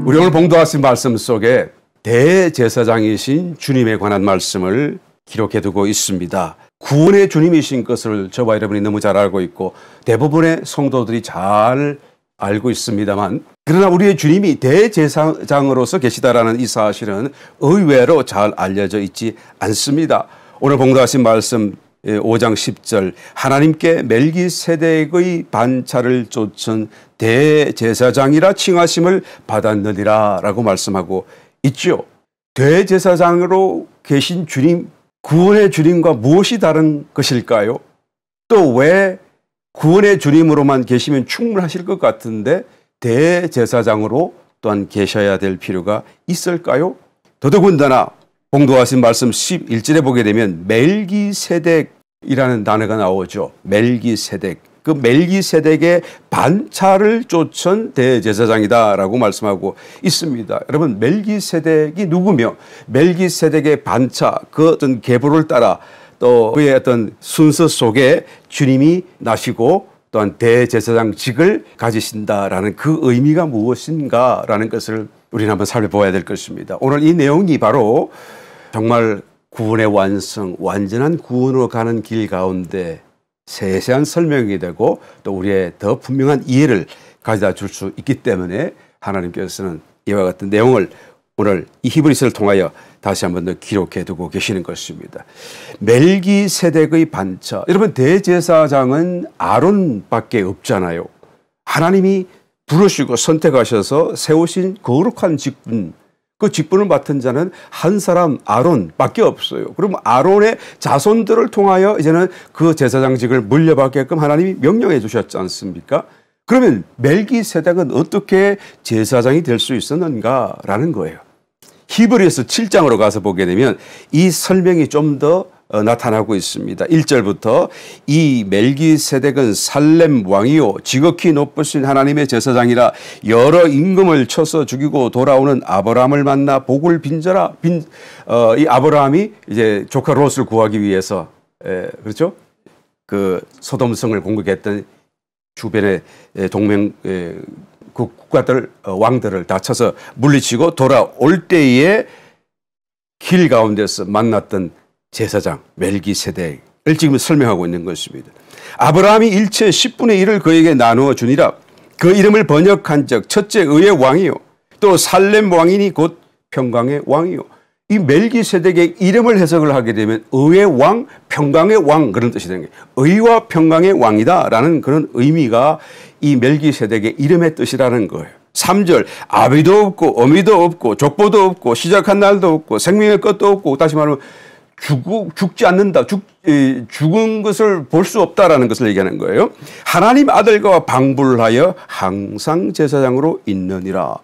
우리 오늘 봉독하신 말씀 속에 대제사장이신 주님에 관한 말씀을 기록해두고 있습니다. 구원의 주님이신 것을 저와 여러분이 너무 잘 알고 있고 대부분의 성도들이 잘 알고 있습니다만, 그러나 우리의 주님이 대제사장으로서 계시다라는 이 사실은 의외로 잘 알려져 있지 않습니다. 오늘 봉독하신 말씀 5장 10절, 하나님께 멜기세덱의 반차를 쫓은 대제사장이라 칭하심을 받았느니라 라고 말씀하고 있죠. 대제사장으로 계신 주님, 구원의 주님과 무엇이 다른 것일까요? 또 왜 구원의 주님으로만 계시면 충분하실 것 같은데 대제사장으로 또한 계셔야 될 필요가 있을까요? 더더군다나 봉독하신 말씀 11절에 보게 되면 멜기세덱이라는 단어가 나오죠. 멜기세덱. 그 멜기세덱의 반차를 쫓은 대제사장이다라고 말씀하고 있습니다. 여러분, 멜기세덱이 누구며 멜기세덱의 반차, 그 어떤 계보를 따라 또 그의 어떤 순서 속에 주님이 나시고 또한 대제사장직을 가지신다라는 그 의미가 무엇인가라는 것을 우리는 한번 살펴보아야 될 것입니다. 오늘 이 내용이 바로 정말 구원의 완성, 완전한 구원으로 가는 길 가운데 세세한 설명이 되고 또 우리의 더 분명한 이해를 가져다 줄 수 있기 때문에 하나님께서는 이와 같은 내용을 오늘 이 히브리서를 통하여 다시 한번 더 기록해 두고 계시는 것입니다. 멜기세덱의 반차. 여러분, 대제사장은 아론밖에 없잖아요. 하나님이 부르시고 선택하셔서 세우신 거룩한 직분, 그 직분을 맡은 자는 한 사람 아론밖에 없어요. 그럼 아론의 자손들을 통하여 이제는 그 제사장직을 물려받게끔 하나님이 명령해 주셨지 않습니까? 그러면 멜기세덱은 어떻게 제사장이 될 수 있었는가라는 거예요. 히브리서 7장으로 가서 보게 되면 이 설명이 좀 더 나타나고 있습니다. 1절부터 이 멜기세덱은 살렘 왕이요 지극히 높으신 하나님의 제사장이라 여러 임금을 쳐서 죽이고 돌아오는 아브라함을 만나 복을 빈저라. 이 아브라함이 이제 조카 롯을 구하기 위해서 그렇죠? 그 소돔성을 공격했던 주변의 동맹 그 국가들 왕들을 다 쳐서 물리치고 돌아올 때에 길 가운데서 만났던 제사장 멜기세덱을 지금 설명하고 있는 것입니다. 아브라함이 일체 10분의 1을 그에게 나누어 주니라. 그 이름을 번역한 적 첫째 의의 왕이요 또 살렘 왕이니 곧 평강의 왕이요. 이 멜기세덱의 이름을 해석을 하게 되면 의의 왕, 평강의 왕, 그런 뜻이 되는 거예요. 의와 평강의 왕이다라는 그런 의미가 이 멜기세덱의 이름의 뜻이라는 거예요. 3절, 아비도 없고 어미도 없고 족보도 없고 시작한 날도 없고 생명의 끝도 없고, 다시 말하면 죽지 않는다, 죽은 것을 볼 수 없다라는 것을 얘기하는 거예요. 하나님 아들과 방불하여 항상 제사장으로 있느니라.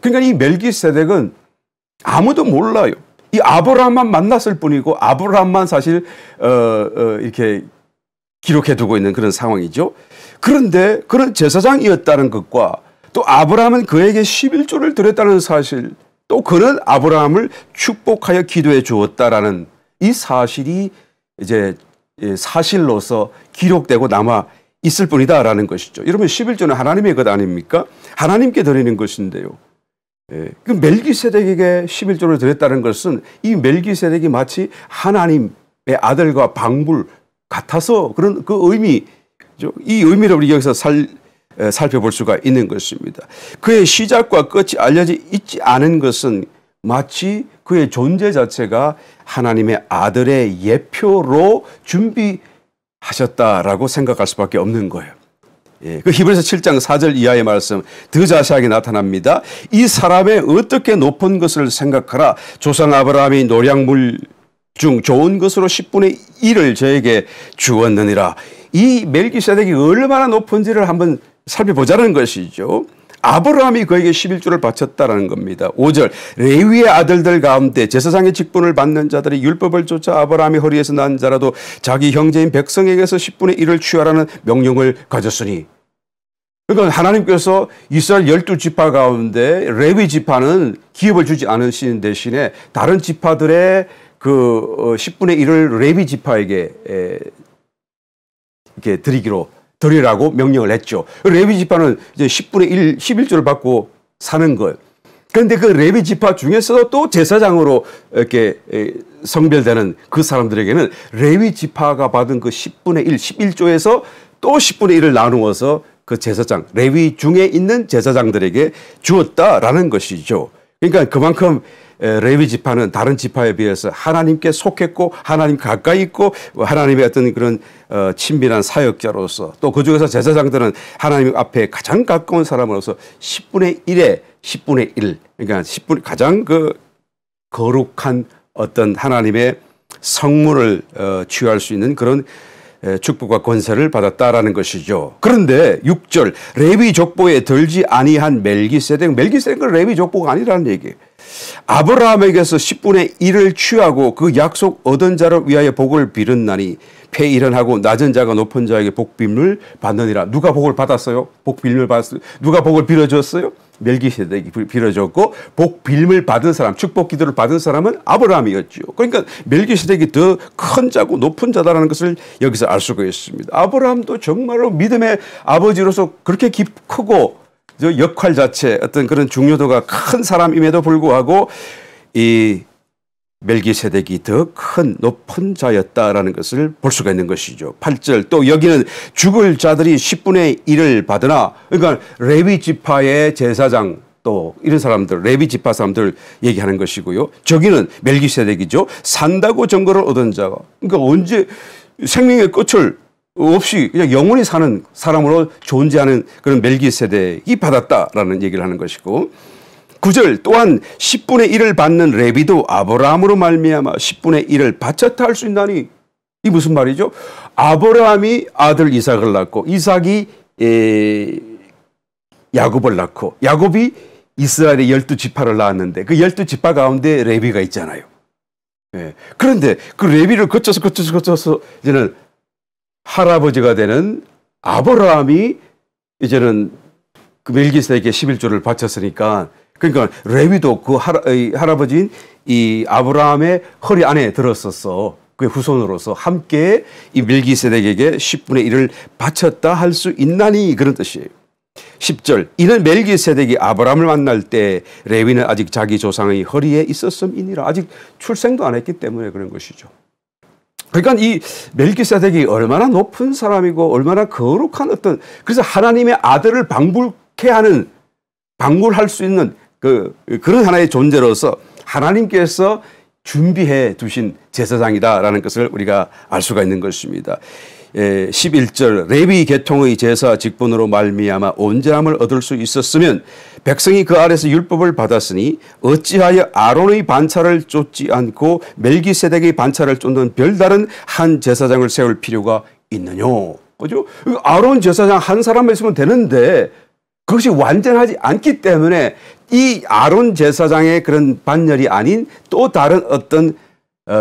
그러니까 이 멜기세덱은 아무도 몰라요. 이 아브라함만 만났을 뿐이고 아브라함만 사실 이렇게 기록해 두고 있는 그런 상황이죠. 그런데 그런 제사장이었다는 것과 또 아브라함은 그에게 11조를 드렸다는 사실, 또 그는 아브라함을 축복하여 기도해 주었다라는 이 사실이 이제 사실로서 기록되고 남아 있을 뿐이다라는 것이죠. 여러분, 11조는 하나님의 것 아닙니까? 하나님께 드리는 것인데요. 그 멜기세덱에게 11조를 드렸다는 것은 이 멜기세덱이 마치 하나님의 아들과 방불 같아서 그런 그 의미, 이 의미를 우리 여기서 살펴볼 수가 있는 것입니다. 그의 시작과 끝이 알려져 있지 않은 것은 마치 그의 존재 자체가 하나님의 아들의 예표로 준비하셨다라고 생각할 수밖에 없는 거예요. 그 히브리서 7장 4절 이하의 말씀 더 자세하게 나타납니다. 이 사람의 어떻게 높은 것을 생각하라. 조상 아브라함이 노량물 중 좋은 것으로 10분의 1을 저에게 주었느니라. 이 멜기세덱이 얼마나 높은지를 한번 살펴보자는 것이죠. 아브라함이 그에게 11조를 바쳤다라는 겁니다. 5절, 레위의 아들들 가운데 제사장의 직분을 받는 자들이 율법을 쫓아 아브라함의 허리에서 난 자라도 자기 형제인 백성에게서 10분의 1을 취하라는 명령을 가졌으니. 그러니까 하나님께서 이스라엘 12지파 가운데 레위 지파는 기업을 주지 않으시는 대신에 다른 지파들의 그 10분의 1을 레위 지파에게 이렇게 드리기로 드리라고 명령을 했죠. 레위 지파는 이제 10분의 1, 11조를 받고 사는 거예요. 그런데 그 레위 지파 중에서도 또 제사장으로 이렇게 성별되는 그 사람들에게는 레위 지파가 받은 그 10분의 1, 11조에서 또 10분의 1을 나누어서 그 제사장, 레위 중에 있는 제사장들에게 주었다라는 것이죠. 그러니까 그만큼 레위 지파는 다른 지파에 비해서 하나님께 속했고 하나님 가까이 있고 하나님의 어떤 그런 친밀한 사역자로서 또 그중에서 제사장들은 하나님 앞에 가장 가까운 사람으로서 10분의 1에 10분의 1 그러니까 10분 가장 그 거룩한 어떤 하나님의 성물을 취할 수 있는 그런 축복과 권세를 받았다라는 것이죠. 그런데 6절 레위 족보에 들지 아니한 멜기세덱은 레위 족보가 아니라는 얘기예요. 아브라함에게서 10분의 1을 취하고 그 약속 얻은 자를 위하여 복을 빌었나니 폐일은하고 낮은 자가 높은 자에게 복빔을 받느니라. 누가 복을 받았어요? 복빔을 받았어요. 누가 복을 빌어줬어요? 멜기세덱이 빌어줬고 복빔을 받은 사람, 축복 기도를 받은 사람은 아브라함이었죠. 그러니까 멜기세덱이 더 큰 자고 높은 자다라는 것을 여기서 알 수가 있습니다. 아브라함도 정말로 믿음의 아버지로서 그렇게 크고 역할 자체 어떤 그런 중요도가 큰 사람임에도 불구하고 이 멜기세덱이 더 큰 높은 자였다라는 것을 볼 수가 있는 것이죠. 8절 또 여기는 죽을 자들이 10분의 1을 받으나 그러니까 레위 지파의 제사장 또 이런 사람들 레위 지파 사람들 얘기하는 것이고요. 저기는 멜기세덱이죠. 산다고 증거를 얻은 자가 그러니까 언제 생명의 끝을 없이 그냥 영원히 사는 사람으로 존재하는 그런 멜기세덱이 받았다라는 얘기를 하는 것이고 9절 또한 10분의 1을 받는 레위도 아브라함으로 말미암아 10분의 1을 바쳤다 할 수 있나니 이 무슨 말이죠? 아브라함이 아들 이삭을 낳고 이삭이 야곱을 낳고 야곱이 이스라엘의 12지파를 낳았는데 그 12지파 가운데 레위가 있잖아요. 예. 그런데 그 레위를 거쳐서 이제는 할아버지가 되는 아브라함이 이제는 그 멜기세덱에게 11조를 바쳤으니까 그러니까 레위도 그 할아버지인 이 아브라함의 허리 안에 들었었어. 그의 후손으로서 함께 이 멜기세덱에게 10분의 1을 바쳤다 할 수 있나니 그런 뜻이에요. 10절 이는 멜기세덱이 아브라함을 만날 때 레위는 아직 자기 조상의 허리에 있었음이니라. 아직 출생도 안 했기 때문에 그런 것이죠. 그러니까 이 멜기세덱이 얼마나 높은 사람이고 얼마나 거룩한 어떤 그래서 하나님의 아들을 방불할 수 있는 그런 하나의 존재로서 하나님께서 준비해 두신 제사장이다라는 것을 우리가 알 수가 있는 것입니다. 11절 레위 계통의 제사 직분으로 말미암아 온전함을 얻을 수 있었으면 백성이 그 아래서 율법을 받았으니 어찌하여 아론의 반차를 쫓지 않고 멜기세덱의 반차를 쫓는 별다른 한 제사장을 세울 필요가 있느냐. 그죠? 아론 제사장 한 사람만 있으면 되는데 그것이 완전하지 않기 때문에 이 아론 제사장의 그런 반열이 아닌 또 다른 어떤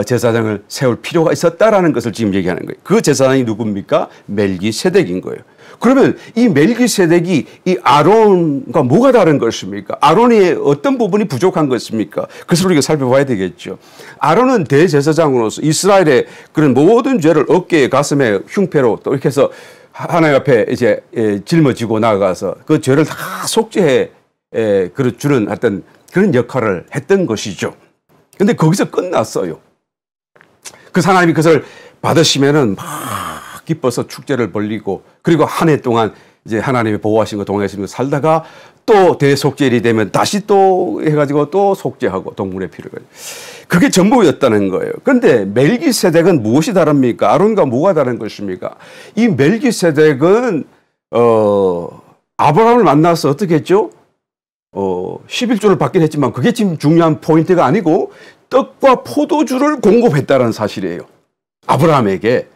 제사장을 세울 필요가 있었다라는 것을 지금 얘기하는 거예요. 그 제사장이 누굽니까? 멜기세덱인 거예요. 그러면 이 멜기세덱이 이 아론과 뭐가 다른 것입니까? 아론이 어떤 부분이 부족한 것입니까? 그것을 우리가 살펴봐야 되겠죠. 아론은 대제사장으로서 이스라엘의 그런 모든 죄를 어깨에 가슴에 흉패로 또 이렇게 해서 하나님 앞에 이제 짊어지고 나아가서 그 죄를 다 속죄해 주는 어떤 그런 역할을 했던 것이죠. 근데 거기서 끝났어요. 그 하나님이 그것을 받으시면은 막 기뻐서 축제를 벌리고 그리고 한 해 동안 이제 하나님의 보호하신 거 동행하시면서 살다가 또 대속죄일이 되면 다시 또 해가지고 또 속죄하고 동물의 피를 그게 전부였다는 거예요. 그런데 멜기세덱은 무엇이 다릅니까? 아론과 뭐가 다른 것입니까? 이 멜기세덱은 아브라함을 만나서 어떻게 했죠? 11조를 받긴 했지만 그게 지금 중요한 포인트가 아니고 떡과 포도주를 공급했다는 사실이에요. 아브라함에게.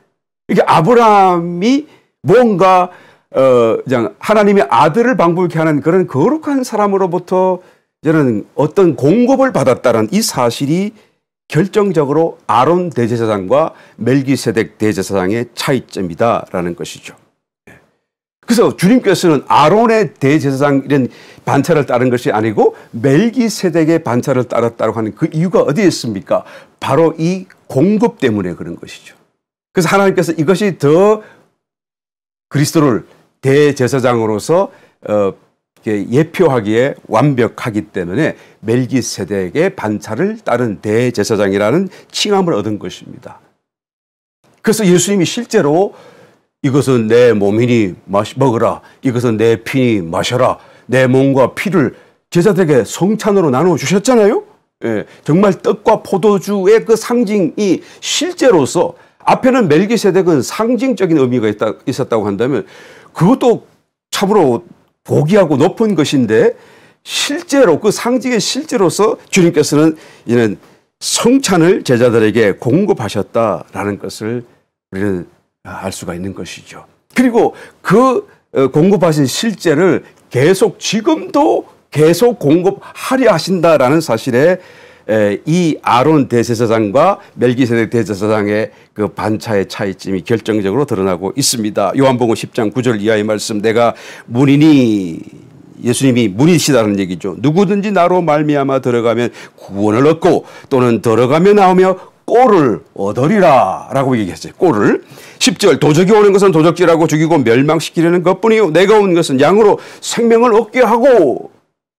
이게 아브라함이 뭔가 그냥 하나님의 아들을 방불케 하는 그런 거룩한 사람으로부터 저는 어떤 공급을 받았다는 이 사실이 결정적으로 아론 대제사장과 멜기세덱 대제사장의 차이점이다라는 것이죠. 그래서 주님께서는 아론의 대제사장 이런 반차를 따른 것이 아니고 멜기세덱의 반차를 따랐다고 하는 그 이유가 어디에 있습니까? 바로 이 공급 때문에 그런 것이죠. 그래서 하나님께서 이것이 더 그리스도를 대제사장으로서 예표하기에 완벽하기 때문에 멜기세덱의 반차를 따른 대제사장이라는 칭함을 얻은 것입니다. 그래서 예수님이 실제로 이것은 내 몸이니 먹으라, 이것은 내 피니 마셔라, 내 몸과 피를 제자들에게 성찬으로 나누어 주셨잖아요. 예, 정말 떡과 포도주의 그 상징이 실제로서, 앞에는 멜기세덱은 상징적인 의미가 있었다고 한다면 그것도 참으로 고귀하고 높은 것인데, 실제로 그 상징의 실제로서 주님께서는 이는 성찬을 제자들에게 공급하셨다라는 것을 우리는 알 수가 있는 것이죠. 그리고 그 공급하신 실제를 지금도 계속 공급하려 하신다라는 사실에 이 아론 대제사장과 멜기세덱 대제사장의 그 반차의 차이점이 결정적으로 드러나고 있습니다. 요한복음 10장 9절 이하의 말씀, 내가 문이니, 예수님이 문이시다는 얘기죠. 누구든지 나로 말미암아 들어가면 구원을 얻고 또는 들어가며 나오며 꼴을 얻으리라 라고 얘기했어요. 꼴을. 10절, 도적이 오는 것은 도적질하고 죽이고 멸망시키려는 것뿐이요 내가 온 것은 양으로 생명을 얻게 하고,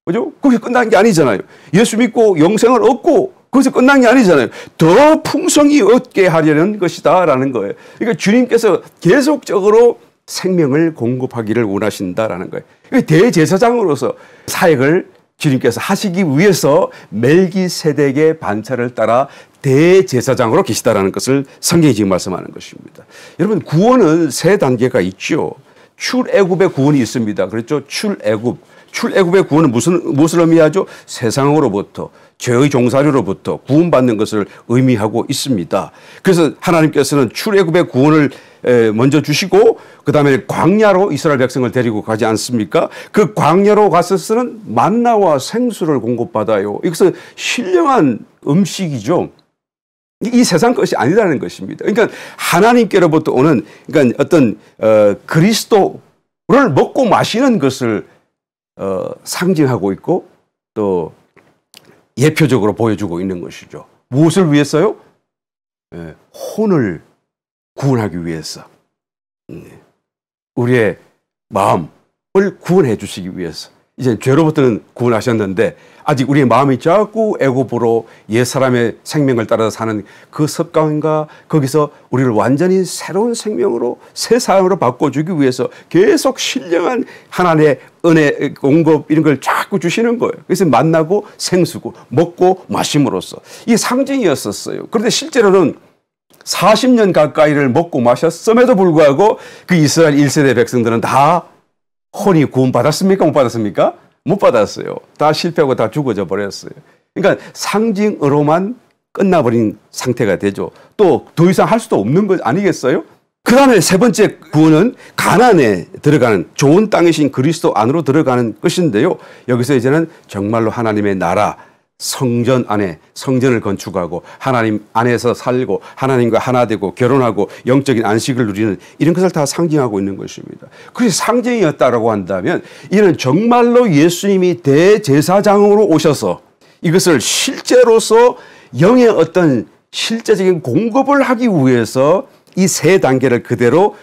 그죠? 그게 끝난 게 아니잖아요. 예수 믿고 영생을 얻고 거기서 끝난 게 아니잖아요. 더 풍성히 얻게 하려는 것이다라는 거예요. 그러니까 주님께서 계속적으로 생명을 공급하기를 원하신다라는 거예요. 대제사장으로서 사역을 주님께서 하시기 위해서 멜기세덱의 반차를 따라 대제사장으로 계시다라는 것을 성경이 지금 말씀하는 것입니다. 여러분, 구원은 세 단계가 있죠. 출애굽의 구원이 있습니다. 그렇죠? 출애굽의 구원은 무엇을 의미하죠? 세상으로부터, 죄의 종살이로부터 구원받는 것을 의미하고 있습니다. 그래서 하나님께서는 출애굽의 구원을 먼저 주시고 그 다음에 광야로 이스라엘 백성을 데리고 가지 않습니까? 그 광야로 가서서는 만나와 생수를 공급받아요. 이것은 신령한 음식이죠. 이 세상 것이 아니라는 것입니다. 그러니까 하나님께로부터 오는, 그러니까 어떤 그리스도를 먹고 마시는 것을 상징하고 있고 또 예표적으로 보여주고 있는 것이죠. 무엇을 위해서요? 혼을 구원하기 위해서, 우리의 마음을 구원해 주시기 위해서. 이제 죄로부터는 구원하셨는데 아직 우리의 마음이 자꾸 애굽으로 옛사람의 생명을 따라서 사는 그 습관과 거기서 우리를 완전히 새로운 생명으로, 새 사람으로 바꿔주기 위해서 계속 신령한 하나님의 은혜 공급 이런 걸 자꾸 주시는 거예요. 그래서 만나고 생수고 먹고 마심으로써 이 상징이었었어요. 그런데 실제로는 40년 가까이를 먹고 마셨음에도 불구하고 그 이스라엘 1세대 백성들은 다 혼이 구원받았습니까? 못 받았습니까? 못 받았어요. 다 실패하고 다 죽어져 버렸어요. 그러니까 상징으로만 끝나버린 상태가 되죠. 또 더 이상 할 수도 없는 것 아니겠어요? 그 다음에 세 번째 구원은 가나안에 들어가는 좋은 땅이신 그리스도 안으로 들어가는 것인데요. 여기서 이제는 정말로 하나님의 나라, 성전 안에 성전을 건축하고 하나님 안에서 살고 하나님과 하나 되고 결혼하고 영적인 안식을 누리는 이런 것을 다 상징하고 있는 것입니다. 그래서 상징이었다라고 한다면 이는 정말로 예수님이 대제사장으로 오셔서 이것을 실제로서 영의 어떤 실제적인 공급을 하기 위해서 이 세 단계를 그대로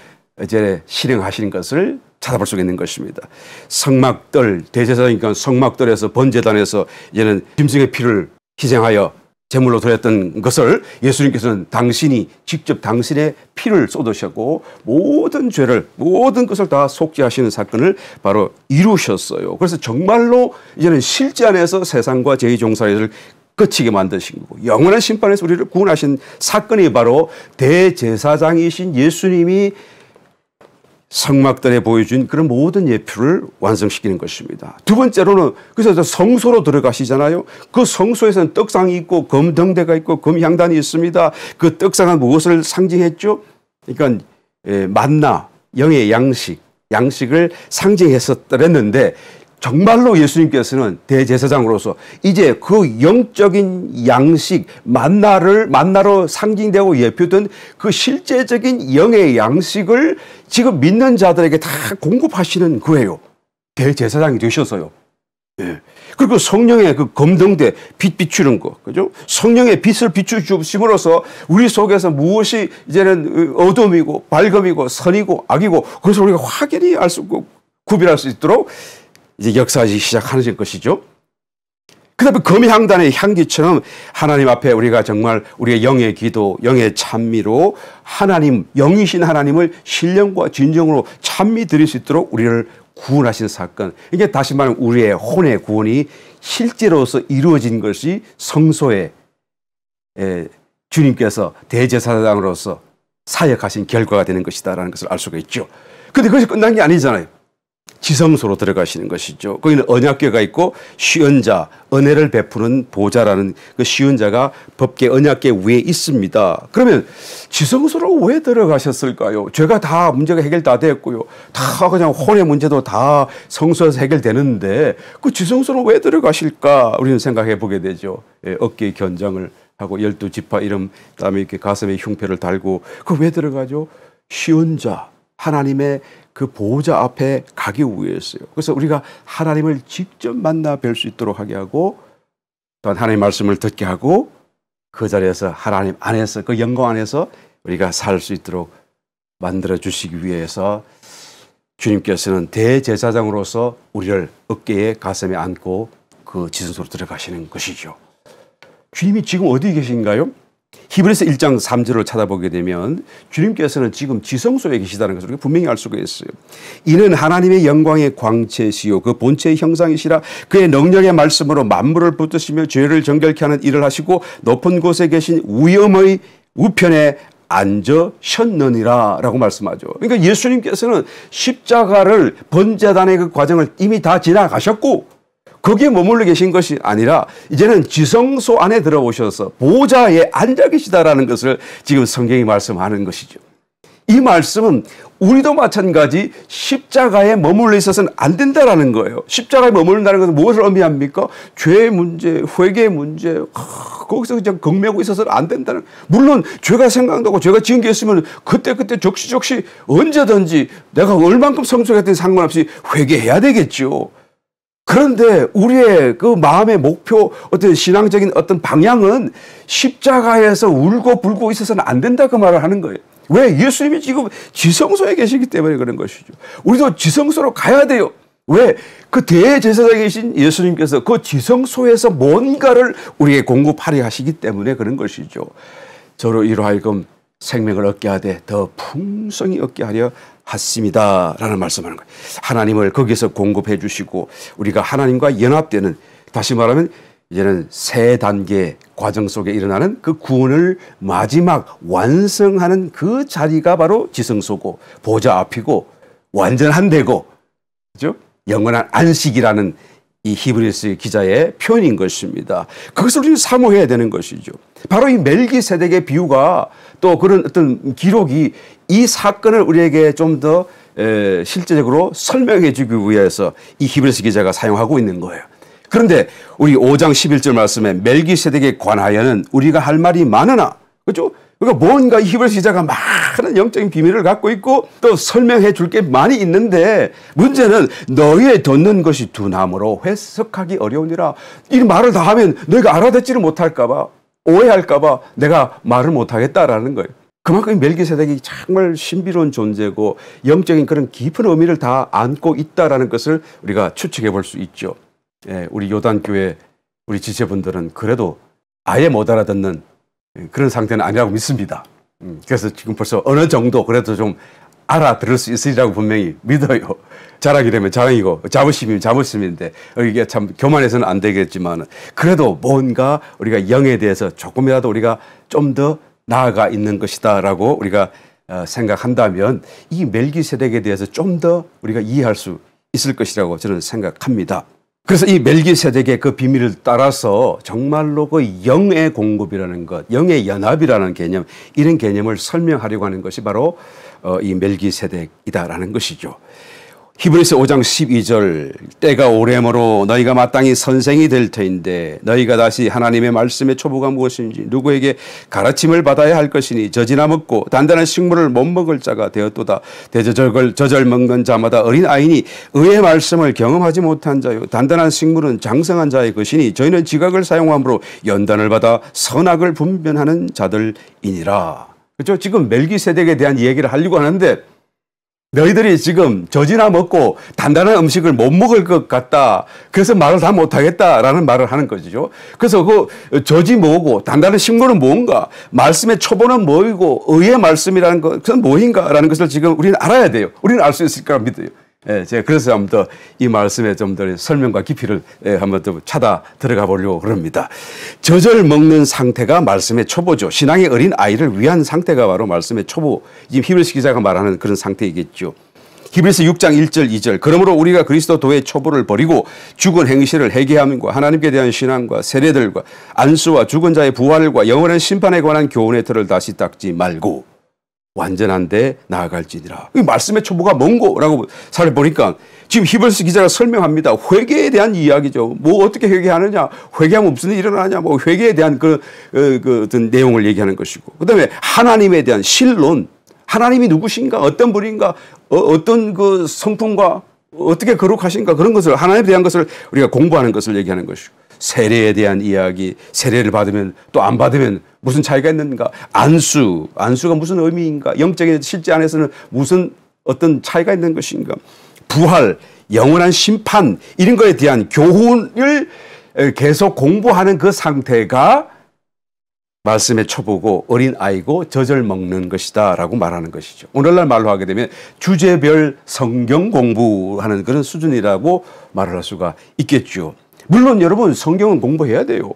이제 실행하시는 것을 찾아볼 수가 있는 것입니다. 성막들, 대제사장이니까 성막들에서 번제단에서 이제는 짐승의 피를 희생하여 제물로 드렸던 것을 예수님께서는 당신이 직접 당신의 피를 쏟으셨고 모든 죄를, 모든 것을 다 속죄하시는 사건을 바로 이루셨어요. 그래서 정말로 이제는 실제 안에서 세상과 죄의 종살이를 끝이게 만드신 거고 영원한 심판에서 우리를 구원하신 사건이 바로 대제사장이신 예수님이 성막들에 보여준 그런 모든 예표를 완성시키는 것입니다. 두 번째로는 그래서 성소로 들어가시잖아요. 그 성소에서는 떡상이 있고 금등대가 있고 금향단이 있습니다. 그 떡상은 무엇을 상징했죠? 그러니까 만나, 영의 양식을 상징했었더랬는데 정말로 예수님께서는 대제사장으로서 이제 그 영적인 양식, 만나로 상징되고 예표된 그 실제적인 영의 양식을 지금 믿는 자들에게 다 공급하시는 거예요. 대제사장이 되셔서요. 예. 그리고 성령의 그 검등대 빛 비추는 거, 그죠? 성령의 빛을 비추심으로써 우리 속에서 무엇이 이제는 어둠이고 밝음이고 선이고 악이고 그래서 우리가 확연히 알 수, 구별할 수 있도록 이제 역사하기 시작하는 것이죠. 그 다음에 금향단의 향기처럼 하나님 앞에 우리가 정말 우리의 영의 기도, 영의 찬미로 하나님, 영이신 하나님을 신령과 진정으로 찬미 드릴 수 있도록 우리를 구원하신 사건. 이게 다시 말하면 우리의 혼의 구원이 실제로서 이루어진 것이 성소에 주님께서 대제사장으로서 사역하신 결과가 되는 것이다라는 것을 알 수가 있죠. 그런데 그것이 끝난 게 아니잖아요. 지성소로 들어가시는 것이죠. 거기는 언약궤가 있고 시언자, 은혜를 베푸는 보좌라는 그 시언자가 법궤 언약궤 위에 있습니다. 그러면 지성소로 왜 들어가셨을까요? 죄가 다 문제가 해결 다 됐고요. 다 그냥 혼의 문제도 다 성소에서 해결되는데 그 지성소로 왜 들어가실까? 우리는 생각해 보게 되죠. 예, 어깨에 견장을 하고 12지파 이름, 그다음에 이렇게 가슴에 흉패를 달고 그 왜 들어가죠? 시언자, 하나님의 그 보호자 앞에 가기 위해서요. 그래서 우리가 하나님을 직접 만나 뵐 수 있도록 하게 하고 또한 하나님의 말씀을 듣게 하고 그 자리에서 하나님 안에서 그 영광 안에서 우리가 살 수 있도록 만들어 주시기 위해서 주님께서는 대제사장으로서 우리를 어깨에 가슴에 안고 그 지성소로 들어가시는 것이죠. 주님이 지금 어디 계신가요? 히브리서 1장 3절을 찾아보게 되면 주님께서는 지금 지성소에 계시다는 것을 우리가 분명히 알 수가 있어요. 이는 하나님의 영광의 광채시요 그 본체의 형상이시라 그의 능력의 말씀으로 만물을 붙드시며 죄를 정결케 하는 일을 하시고 높은 곳에 계신 위엄의 우편에 앉으셨느니라 라고 말씀하죠. 그러니까 예수님께서는 십자가를 번제단의 그 과정을 이미 다 지나가셨고 거기에 머물러 계신 것이 아니라 이제는 지성소 안에 들어오셔서 보좌에 앉아 계시다라는 것을 지금 성경이 말씀하는 것이죠. 이 말씀은 우리도 마찬가지 십자가에 머물러 있어서는 안 된다라는 거예요. 십자가에 머무른다는 것은 무엇을 의미합니까? 죄의 문제, 회개의 문제, 거기서 그냥 경매하고 있어서는 안 된다는. 물론 죄가 생각나고 죄가 지은 게 있으면 그때 적시적시 언제든지 내가 얼만큼 성숙했든 상관없이 회개해야 되겠죠. 그런데 우리의 그 마음의 목표, 어떤 신앙적인 어떤 방향은 십자가에서 울고 불고 있어서는 안 된다 그 말을 하는 거예요. 왜? 예수님이 지금 지성소에 계시기 때문에 그런 것이죠. 우리도 지성소로 가야 돼요. 왜? 그 대제사장이신 예수님께서 그 지성소에서 뭔가를 우리에게 공급하려 하시기 때문에 그런 것이죠. 저로 이로 하여금 생명을 얻게 하되 더 풍성히 얻게 하려 하십니다 라는 말씀하는 거예요. 하나님을 거기서 공급해 주시고 우리가 하나님과 연합되는, 다시 말하면 이제는 세 단계 과정 속에 일어나는 그 구원을 마지막 완성하는 그 자리가 바로 지성소고 보좌 앞이고 완전한 데고, 그죠? 영원한 안식이라는 이 히브리서 기자의 표현인 것입니다. 그것을 우리는 사모해야 되는 것이죠. 바로 이 멜기세덱의 비유가 또 그런 어떤 기록이 이 사건을 우리에게 좀 더 실제적으로 설명해 주기 위해서 이 히브리서 기자가 사용하고 있는 거예요. 그런데 우리 5장 11절 말씀에 멜기세덱에 관하여는 우리가 할 말이 많으나, 그렇죠? 그러니까 뭔가 히브리서 기자가 많은 영적인 비밀을 갖고 있고 또 설명해 줄 게 많이 있는데 문제는 너희의 듣는 것이 둔함으로 해석하기 어려우니라. 이 말을 다 하면 너희가 알아듣지를 못할까 봐, 오해할까 봐 내가 말을 못하겠다라는 거예요. 그만큼 멜기세덱이 정말 신비로운 존재고 영적인 그런 깊은 의미를 다 안고 있다라는 것을 우리가 추측해 볼 수 있죠. 예, 우리 요단교회 우리 지체분들은 그래도 아예 못 알아듣는 그런 상태는 아니라고 믿습니다. 그래서 지금 벌써 어느 정도 그래도 좀 알아들을 수 있으리라고 분명히 믿어요. 자랑이라면 자랑이고 자부심이면 자부심인데 이게 참 교만해서는 안 되겠지만 그래도 뭔가 우리가 영에 대해서 조금이라도 우리가 좀 더 나아가 있는 것이다라고 우리가 생각한다면 이 멜기세덱에 대해서 좀 더 우리가 이해할 수 있을 것이라고 저는 생각합니다. 그래서 이 멜기세덱의 그 비밀을 따라서 정말로 그 영의 공급이라는 것, 영의 연합이라는 개념, 이런 개념을 설명하려고 하는 것이 바로 이 멜기세덱이다라는 것이죠. 히브리서 5장 12절 때가 오래므로 너희가 마땅히 선생이 될 터인데 너희가 다시 하나님의 말씀의 초보가 무엇인지 누구에게 가르침을 받아야 할 것이니 젖이나 먹고 단단한 식물을 못 먹을 자가 되었도다. 대저절 먹는 자마다 어린 아이니 의의 말씀을 경험하지 못한 자요 단단한 식물은 장성한 자의 것이니 저희는 지각을 사용함으로 연단을 받아 선악을 분별하는 자들이니라. 그렇죠? 지금 멜기세덱에 대한 얘기를 하려고 하는데 너희들이 지금 젖이나 먹고 단단한 음식을 못 먹을 것 같다. 그래서 말을 다 못하겠다라는 말을 하는 거죠. 그래서 그 젖이 뭐고 단단한 식물은 뭔가, 말씀의 초보는 뭐이고 의의 말씀이라는 것은 뭐인가라는 것을 지금 우리는 알아야 돼요. 우리는 알 수 있을 거라 믿어요. 예, 제가 그래서 한번 더 이 말씀에 좀 더 설명과 깊이를 한번 더 찾아 들어가 보려고 그럽니다. 젖을 먹는 상태가 말씀의 초보죠. 신앙의 어린 아이를 위한 상태가 바로 말씀의 초보. 지금 히브리서 기자가 말하는 그런 상태이겠죠. 히브리서 6장 1절 2절 그러므로 우리가 그리스도도의 초보를 버리고 죽은 행실을 회개함과 하나님께 대한 신앙과 세례들과 안수와 죽은 자의 부활과 영원한 심판에 관한 교훈의 틀을 다시 닦지 말고 완전한 데 나아갈지니라. 이 말씀의 초보가 뭔고라고 살펴보니까 지금 히브리서 기자가 설명합니다. 회개에 대한 이야기죠. 뭐 어떻게 회개하느냐, 회개하면 무슨 일이 일어나냐, 뭐 회개에 대한 그 어떤 내용을 얘기하는 것이고, 그다음에 하나님에 대한 신론, 하나님이 누구신가, 어떤 분인가, 어떤 그 성품과 어떻게 거룩하신가, 그런 것을, 하나님에 대한 것을 우리가 공부하는 것을 얘기하는 것이고, 세례에 대한 이야기, 세례를 받으면 또 안 받으면 무슨 차이가 있는가, 안수가 무슨 의미인가, 영적인 실제 안에서는 무슨 어떤 차이가 있는 것인가, 부활, 영원한 심판, 이런 거에 대한 교훈을 계속 공부하는 그 상태가 말씀의 초보고 어린 아이고 젖을 먹는 것이다 라고 말하는 것이죠. 오늘날 말로 하게 되면 주제별 성경 공부하는 그런 수준이라고 말을 할 수가 있겠죠. 물론 여러분 성경은 공부해야 돼요.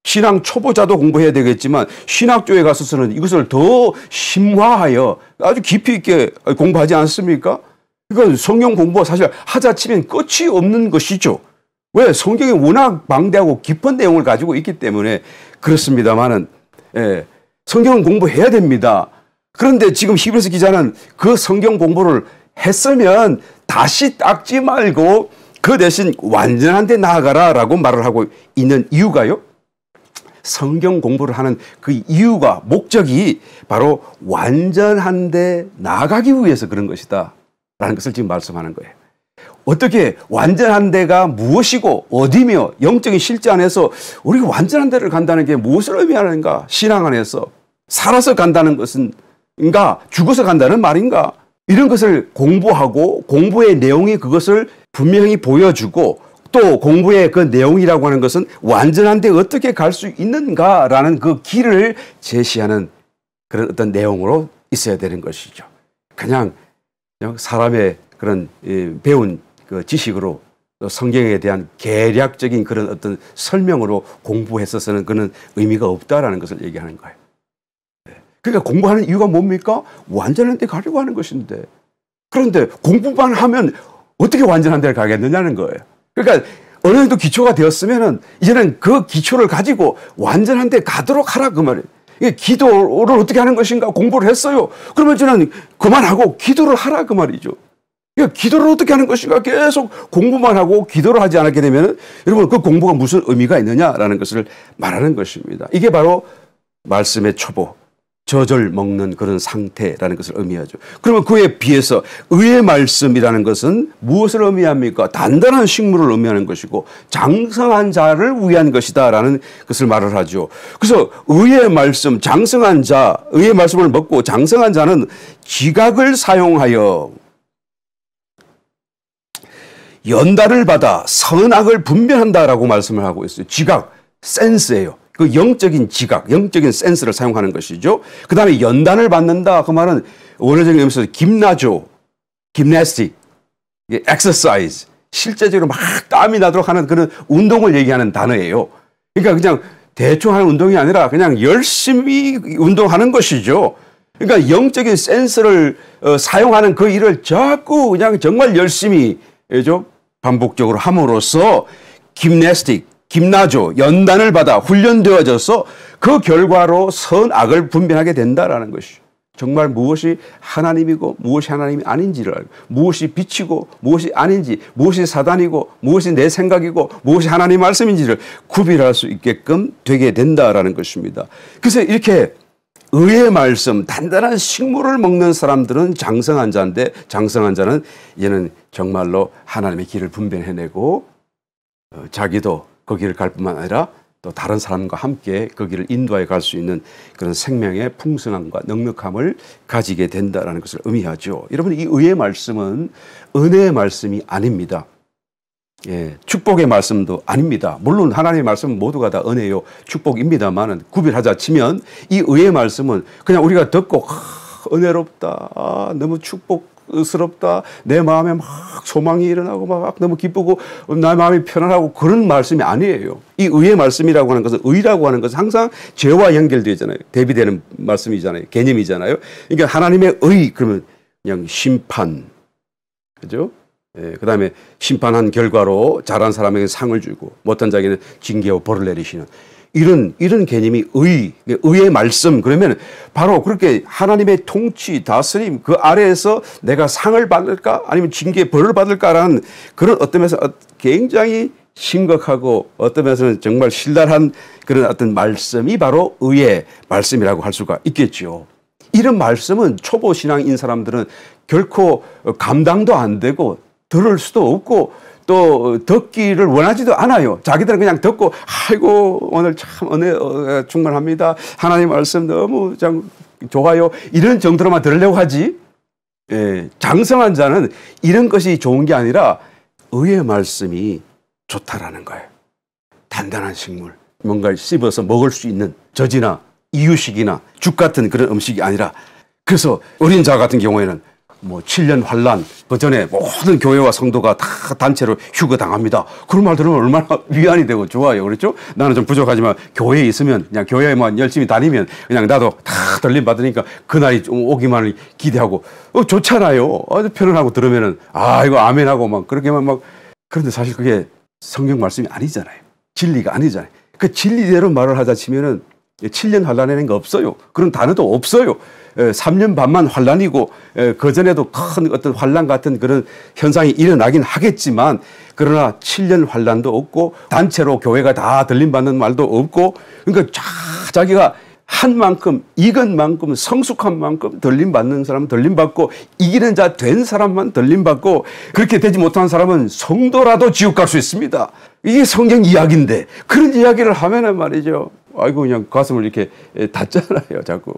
신앙 초보자도 공부해야 되겠지만 신학교에 가서는 이것을 더 심화하여 아주 깊이 있게 공부하지 않습니까? 이건 성경 공부가 사실 하자 치면 끝이 없는 것이죠. 왜? 성경이 워낙 방대하고 깊은 내용을 가지고 있기 때문에 그렇습니다만은, 예, 성경은 공부해야 됩니다. 그런데 지금 히브리서 기자는 그 성경 공부를 했으면 다시 닦지 말고 그 대신 완전한 데 나아가라라고 말을 하고 있는 이유가요. 성경 공부를 하는 그 이유가, 목적이 바로 완전한 데 나아가기 위해서 그런 것이다 라는 것을 지금 말씀하는 거예요. 어떻게 완전한 데가 무엇이고 어디며 영적인 실제 안에서 우리가 완전한 데를 간다는 게 무엇을 의미하는가, 신앙 안에서 살아서 간다는 것은가 죽어서 간다는 말인가, 이런 것을 공부하고 공부의 내용이 그것을 분명히 보여주고 또 공부의 그 내용이라고 하는 것은 완전한 데 어떻게 갈 수 있는가라는 그 길을 제시하는 그런 어떤 내용으로 있어야 되는 것이죠. 그냥 사람의 그런 배운 그 지식으로 성경에 대한 개략적인 그런 어떤 설명으로 공부했어서는 그런 의미가 없다라는 것을 얘기하는 거예요. 그러니까 공부하는 이유가 뭡니까? 완전한 데 가려고 하는 것인데, 그런데 공부만 하면 어떻게 완전한 데를 가겠느냐는 거예요. 그러니까 어느 정도 기초가 되었으면은 이제는 그 기초를 가지고 완전한 데 가도록 하라, 그 말이에요. 기도를 어떻게 하는 것인가 공부를 했어요. 그러면 저는 그만하고 기도를 하라, 그 말이죠. 그러니까 기도를 어떻게 하는 것인가 계속 공부만 하고 기도를 하지 않게 되면 여러분 그 공부가 무슨 의미가 있느냐라는 것을 말하는 것입니다. 이게 바로 말씀의 초보, 젖을 먹는 그런 상태라는 것을 의미하죠. 그러면 그에 비해서 의의 말씀이라는 것은 무엇을 의미합니까? 단단한 식물을 의미하는 것이고 장성한 자를 위한 것이다라는 것을 말을 하죠. 그래서 의의 말씀, 장성한 자, 의의 말씀을 먹고 장성한 자는 지각을 사용하여 연단을 받아 선악을 분별한다라고 말씀을 하고 있어요. 지각, 센스예요. 그 영적인 지각, 영적인 센스를 사용하는 것이죠. 그 다음에 연단을 받는다. 그 말은 원어적인 의미에서 김나죠. 김나스틱, 엑서사이즈. 실제적으로 막 땀이 나도록 하는 그런 운동을 얘기하는 단어예요. 그러니까 그냥 대충 하는 운동이 아니라 그냥 열심히 운동하는 것이죠. 그러니까 영적인 센스를 사용하는 그 일을 자꾸 그냥 정말 열심히 반복적으로 함으로써 김나스틱, 김나죠. 연단을 받아 훈련되어져서 그 결과로 선악을 분별하게 된다라는 것이죠. 정말 무엇이 하나님이고 무엇이 하나님이 아닌지를 알고, 무엇이 빛이고 무엇이 아닌지, 무엇이 사단이고 무엇이 내 생각이고 무엇이 하나님 말씀인지를 구별할 수 있게끔 되게 된다라는 것입니다. 그래서 이렇게 의의 말씀, 단단한 식물을 먹는 사람들은 장성한 자인데, 장성한 자는 얘는 정말로 하나님의 길을 분별해내고 자기도 그 길을 갈 뿐만 아니라 또 다른 사람과 함께 그 길을 인도해 갈 수 있는 그런 생명의 풍성함과 넉넉함을 가지게 된다는 것을 의미하죠. 여러분, 이 의의 말씀은 은혜의 말씀이 아닙니다. 예, 축복의 말씀도 아닙니다. 물론 하나님의 말씀은 모두가 다 은혜요 축복입니다만, 구별하자 치면 이 의의 말씀은 그냥 우리가 듣고 은혜롭다, 너무 축복스럽다, 내 마음에 막 소망이 일어나고 막 너무 기쁘고 나의 마음이 편안하고 그런 말씀이 아니에요. 이 의의 말씀이라고 하는 것은, 의라고 하는 것은 항상 죄와 연결되잖아요. 대비되는 말씀이잖아요. 개념이잖아요. 그러니까 하나님의 의 그러면 그냥 심판, 그죠? 예, 그 다음에 심판한 결과로 잘한 사람에게 상을 주고 못한 자에게는 징계와 벌을 내리시는 이런 개념이 의의 말씀. 그러면 바로 그렇게 하나님의 통치, 다스림 그 아래에서 내가 상을 받을까 아니면 징계, 벌을 받을까라는 그런 어떤 면에서 굉장히 심각하고 어떤 면에서는 정말 신랄한 그런 어떤 말씀이 바로 의의 말씀이라고 할 수가 있겠죠. 이런 말씀은 초보 신앙인 사람들은 결코 감당도 안 되고 들을 수도 없고 또 듣기를 원하지도 않아요. 자기들은 그냥 듣고 아이고 오늘 참 은혜 충만합니다. 하나님 말씀 너무 참 좋아요. 이런 정도로만 들으려고 하지. 예, 장성한 자는 이런 것이 좋은 게 아니라 의의 말씀이 좋다라는 거예요. 단단한 식물, 뭔가를 씹어서 먹을 수 있는 젖이나 이유식이나 죽 같은 그런 음식이 아니라, 그래서 어린 자 같은 경우에는 뭐 7년 환란, 그 전에 모든 교회와 성도가 다 단체로 휴거 당합니다. 그런 말 들으면 얼마나 위안이 되고 좋아요. 그렇죠? 나는 좀 부족하지만 교회에 있으면, 그냥 교회에만 열심히 다니면 그냥 나도 다 들림 받으니까 그날이 좀 오기만을 기대하고 좋잖아요. 아주 편안하고 들으면은 이거 아멘하고 막 그렇게만 막. 그런데 사실 그게 성경 말씀이 아니잖아요. 진리가 아니잖아요. 그 진리대로 말을 하자 치면은 7년 환란이라는 게 없어요. 그런 단어도 없어요. 3년 반만 환란이고 그전에도 큰 어떤 환란 같은 그런 현상이 일어나긴 하겠지만, 그러나 7년 환란도 없고 단체로 교회가 다 들림받는 말도 없고, 그러니까 자기가 한 만큼, 익은 만큼, 성숙한 만큼 들림받는 사람은 들림받고 이기는 자 된 사람만 들림받고, 그렇게 되지 못한 사람은 성도라도 지옥 갈 수 있습니다. 이게 성경 이야기인데 그런 이야기를 하면은 말이죠, 아이고 그냥 가슴을 이렇게 닫잖아요 자꾸.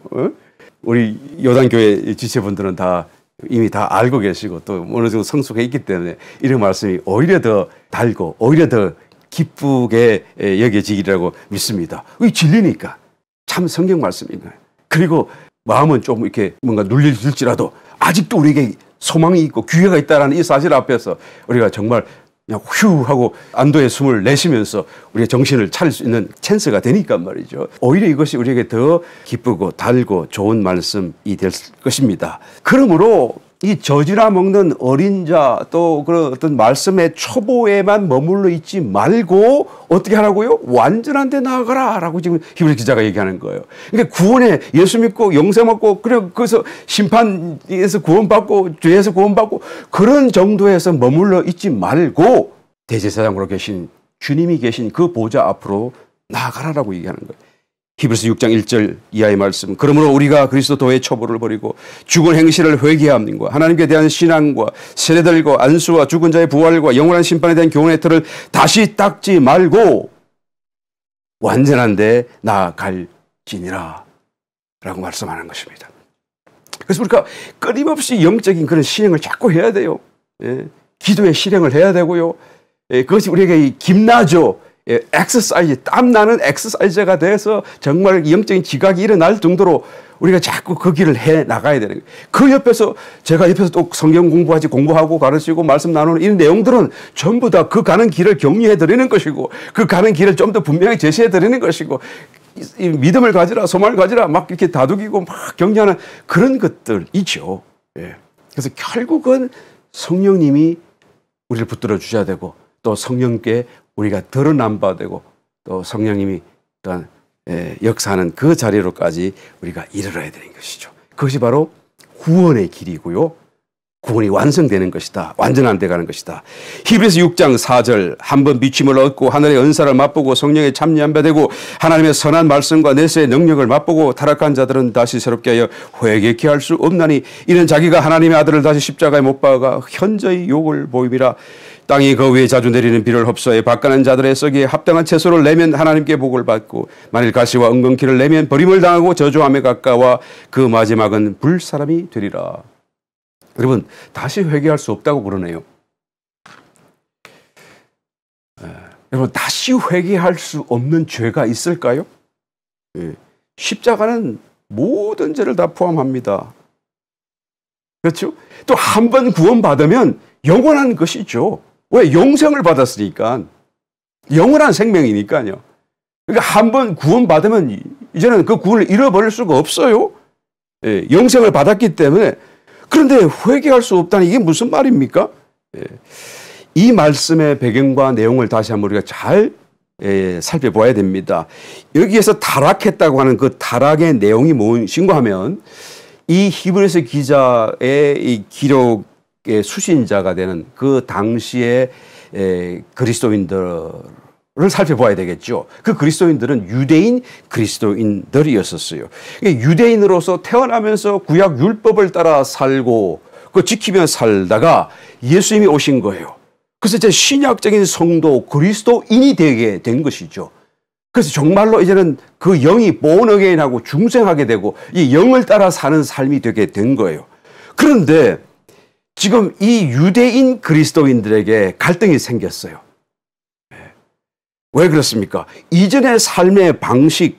우리 요단교회 지체분들은 다 이미 다 알고 계시고 또 어느 정도 성숙해 있기 때문에 이런 말씀이 오히려 더 달고 오히려 더 기쁘게 여겨지기라고 믿습니다. 이 진리니까 참 성경 말씀인 거예요. 그리고 마음은 좀 이렇게 뭔가 눌릴지라도 아직도 우리에게 소망이 있고 기회가 있다는 이 사실 앞에서 우리가 정말 그냥 휴 하고 안도의 숨을 내쉬면서 우리의 정신을 차릴 수 있는 찬스가 되니까 말이죠. 오히려 이것이 우리에게 더 기쁘고 달고 좋은 말씀이 될 것입니다. 그러므로 이 젖이나 먹는 어린 자, 또 그런 어떤 말씀의 초보에만 머물러 있지 말고 어떻게 하라고요? 완전한 데 나아가라 라고 지금 히브리 기자가 얘기하는 거예요. 그러니까 구원에 예수 믿고 영생 받고, 그래 거기서 심판에서 구원받고 죄에서 구원받고 그런 정도에서 머물러 있지 말고 대제사장으로 계신 주님이 계신 그 보좌 앞으로 나아가라라고 얘기하는 거예요. 히브리서 6장 1절 이하의 말씀. 그러므로 우리가 그리스도의 초보를 버리고 죽은 행실을 회개함과 하나님께 대한 신앙과 세대들과 안수와 죽은 자의 부활과 영원한 심판에 대한 교훈의 틀을 다시 닦지 말고 완전한 데 나아갈지니라 라고 말씀하는 것입니다. 그래서 우리가 끊임없이 영적인 그런 실행을 자꾸 해야 돼요. 예. 기도의 실행을 해야 되고요. 예. 그것이 우리에게 김나죠. 예, 엑서사이즈, 땀나는 엑서사이즈가 돼서 정말 영적인 지각이 일어날 정도로 우리가 자꾸 그 길을 해 나가야 되는 거예요. 그 옆에서 제가 옆에서 또 성경 공부하고 가르치고 말씀 나누는 이런 내용들은 전부 다 그 가는 길을 격려해 드리는 것이고, 그 가는 길을 좀 더 분명히 제시해 드리는 것이고, 이 믿음을 가지라, 소망을 가지라 막 이렇게 다독이고 막 격려하는 그런 것들이죠. 예. 그래서 결국은 성령님이 우리를 붙들어 주셔야 되고, 또 성령께 우리가 드러남봐야 되고, 또 성령님이 또한 역사하는 그 자리로까지 우리가 이르러야 되는 것이죠. 그것이 바로 구원의 길이고요. 구원이 완성되는 것이다. 완전한 데 가는 것이다. 히브리서 6장 4절 한 번 비침을 얻고 하늘의 은사를 맛보고 성령에 참여한 바 되고 하나님의 선한 말씀과 내세의 능력을 맛보고 타락한 자들은 다시 새롭게 하여 회개케 할 수 없나니 이는 자기가 하나님의 아들을 다시 십자가에 못 박아 현저히 욕을 보임이라. 땅이 그 위에 자주 내리는 비를 흡수해 밭가는 자들의 썩이에 합당한 채소를 내면 하나님께 복을 받고 만일 가시와 엉겅퀴를 내면 버림을 당하고 저주함에 가까워 그 마지막은 불사람이 되리라. 여러분 다시 회개할 수 없다고 그러네요. 여러분 다시 회개할 수 없는 죄가 있을까요? 십자가는 모든 죄를 다 포함합니다. 그렇죠? 또 한 번 구원받으면 영원한 것이죠. 왜? 영생을 받았으니까. 영원한 생명이니까요. 그러니까 한 번 구원받으면 이제는 그 구원을 잃어버릴 수가 없어요. 영생을 받았기 때문에. 그런데 회개할 수 없다니 이게 무슨 말입니까? 이 말씀의 배경과 내용을 다시 한번 우리가 잘 살펴봐야 됩니다. 여기에서 타락했다고 하는 그 타락의 내용이 무엇인가 하면 이 히브리서 기자의 이 기록의 수신자가 되는 그 당시의 그리스도인들 를 살펴봐야 되겠죠. 그 그리스도인들은 유대인 그리스도인들이었었어요. 유대인으로서 태어나면서 구약 율법을 따라 살고 그 지키며 살다가 예수님이 오신 거예요. 그래서 이제 신약적인 성도 그리스도인이 되게 된 것이죠. 그래서 정말로 이제는 그 영이 born again하고 중생하게 되고 이 영을 따라 사는 삶이 되게 된 거예요. 그런데 지금 이 유대인 그리스도인들에게 갈등이 생겼어요. 왜 그렇습니까? 이전의 삶의 방식,